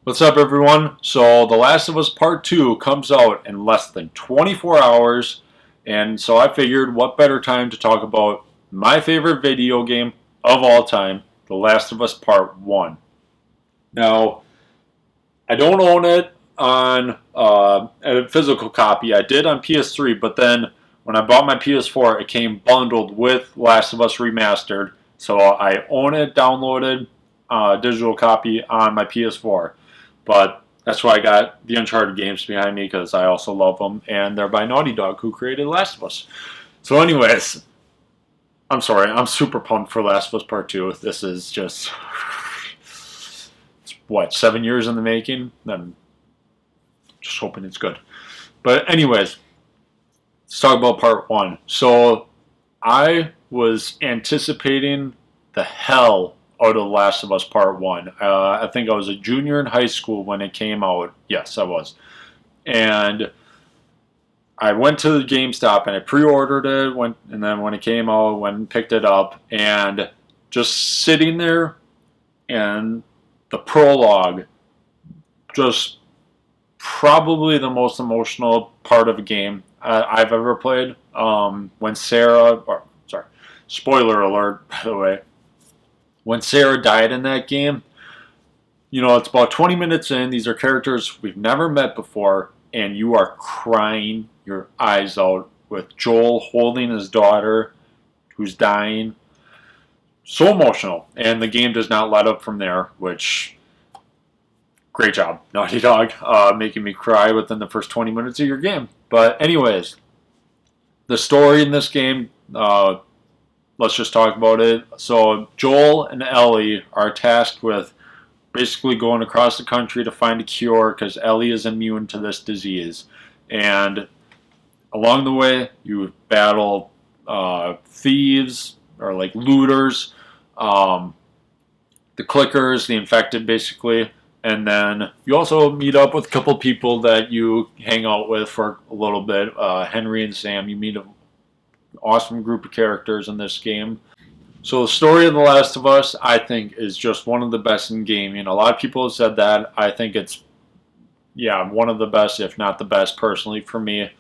What's up, everyone? So, The Last of Us Part 2 comes out in less than 24 hours, and so I figured what better time to talk about my favorite video game of all time, The Last of Us Part 1. Now, I don't own it on a physical copy. I did on PS3, but then when I bought my PS4, it came bundled with Last of Us Remastered, so I own it downloaded digital copy on my PS4. But that's why I got the Uncharted games behind me because I also love them, and they're by Naughty Dog, who created Last of Us. So, anyways, I'm sorry, I'm super pumped for Last of Us Part 2. This is just, what, 7 years in the making? I'm just hoping it's good. But, anyways, let's talk about Part 1. So, I was anticipating the hell out of Last of Us Part 1. I think I was a junior in high school when it came out. Yes, I was. And I went to the GameStop and I pre-ordered it, and then when it came out, went and picked it up, and just sitting there and the prologue, just probably the most emotional part of a game I've ever played. When Sarah, or sorry, spoiler alert, by the way, when Sarah died in that game, it's about 20 minutes in. These are characters we've never met before, and you are crying your eyes out with Joel holding his daughter who's dying. So emotional. And the game does not let up from there, which, great job, Naughty Dog, making me cry within the first 20 minutes of your game. But anyways, the story in this game, let's just talk about it. So Joel and Ellie are tasked with basically going across the country to find a cure because Ellie is immune to this disease. And along the way, you battle thieves or like looters, the clickers, the infected basically. And then you also meet up with a couple people that you hang out with for a little bit. Henry and Sam, you meet an awesome group of characters in this game. So the story of The Last of Us, I think, is just one of the best in gaming. A lot of people have said that. I think it's, one of the best, if not the best, personally for me.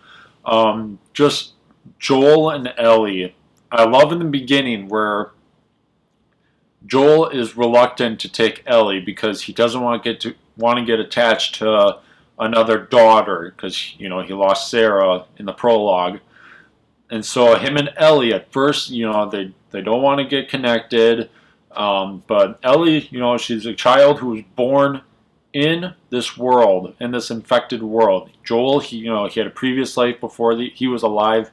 Just Joel and Ellie. I love in the beginning where Joel is reluctant to take Ellie because he doesn't want to get attached to another daughter because he lost Sarah in the prologue. And so him and Ellie at first, they don't want to get connected. But Ellie, she's a child who was born in this world, in this infected world. Joel, he had a previous life before he was alive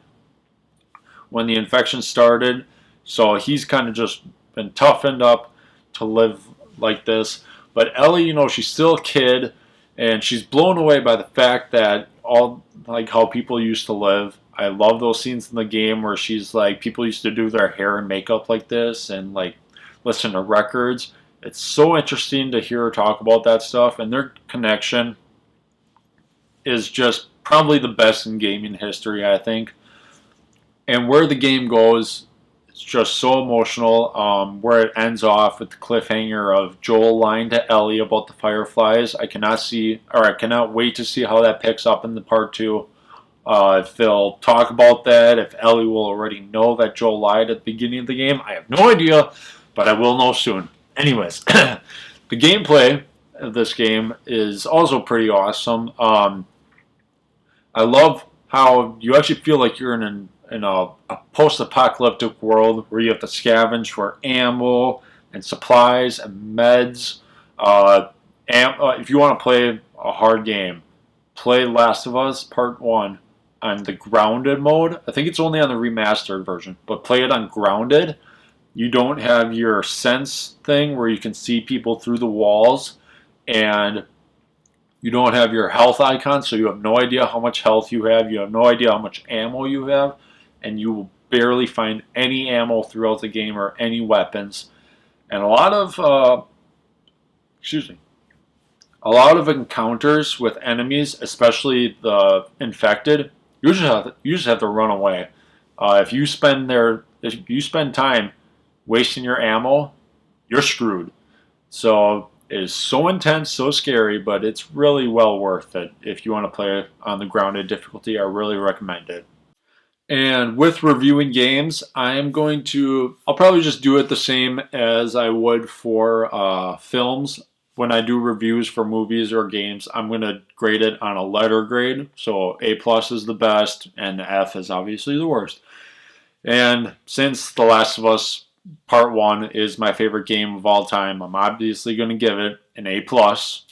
when the infection started. So he's kind of just been toughened up to live like this. But Ellie, she's still a kid, and she's blown away by the fact that all like how people used to live. I love those scenes in the game where she's like, people used to do their hair and makeup like this and like listen to records. It's so interesting to hear her talk about that stuff, and their connection is just probably the best in gaming history, I think. And where the game goes, it's just so emotional. Where it ends off with the cliffhanger of Joel lying to Ellie about the Fireflies. I cannot wait to see how that picks up in the part 2. If they'll talk about that, if Ellie will already know that Joel lied at the beginning of the game, I have no idea, but I will know soon. Anyways, the gameplay of this game is also pretty awesome. I love how you actually feel like you're in a post-apocalyptic world where you have to scavenge for ammo and supplies and meds. If you want to play a hard game, play Last of Us Part 1 on the grounded mode. I think it's only on the remastered version, but play it on grounded. You don't have your sense thing where you can see people through the walls, and you don't have your health icon, so you have no idea how much health you have. You have no idea how much ammo you have, and you will barely find any ammo throughout the game or any weapons. And a lot of encounters with enemies, especially the infected, you just have to run away. If you spend time wasting your ammo, you're screwed. So It is so intense, so scary, but it's really well worth it. If you want to play on the grounded difficulty, I really recommend it. And with reviewing games, I'll probably just do it the same as I would for films. When I do reviews for movies or games, I'm going to grade it on a letter grade. So A plus is the best, and F is obviously the worst. And since The Last of Us Part 1 is my favorite game of all time, I'm obviously going to give it an A plus.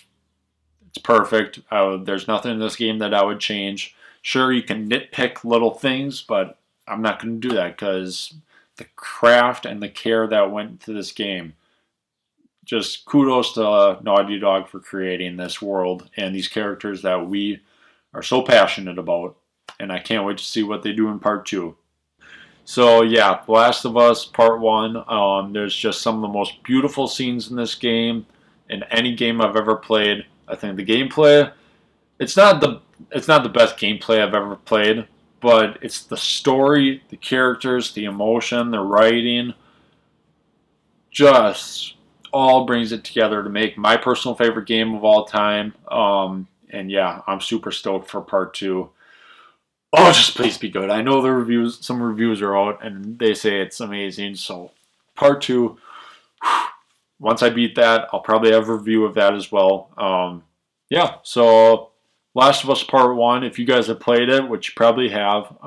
It's perfect. There's nothing in this game that I would change. Sure, you can nitpick little things, but I'm not going to do that because the craft and the care that went into this game. Just kudos to Naughty Dog for creating this world and these characters that we are so passionate about. And I can't wait to see what they do in part 2. So yeah, The Last of Us Part 1, there's just some of the most beautiful scenes in this game, in any game I've ever played. I think the gameplay, it's not the best gameplay I've ever played, but it's the story, the characters, the emotion, the writing, just all brings it together to make my personal favorite game of all time. And yeah, I'm super stoked for part 2. Oh, just please be good. I know some reviews are out and they say it's amazing. So part 2, once I beat that, I'll probably have a review of that as well. Yeah, so Last of Us Part 1, if you guys have played it, which you probably have,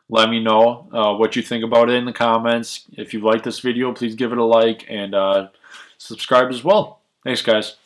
let me know what you think about it in the comments. If you like this video, please give it a like and subscribe as well. Thanks, guys.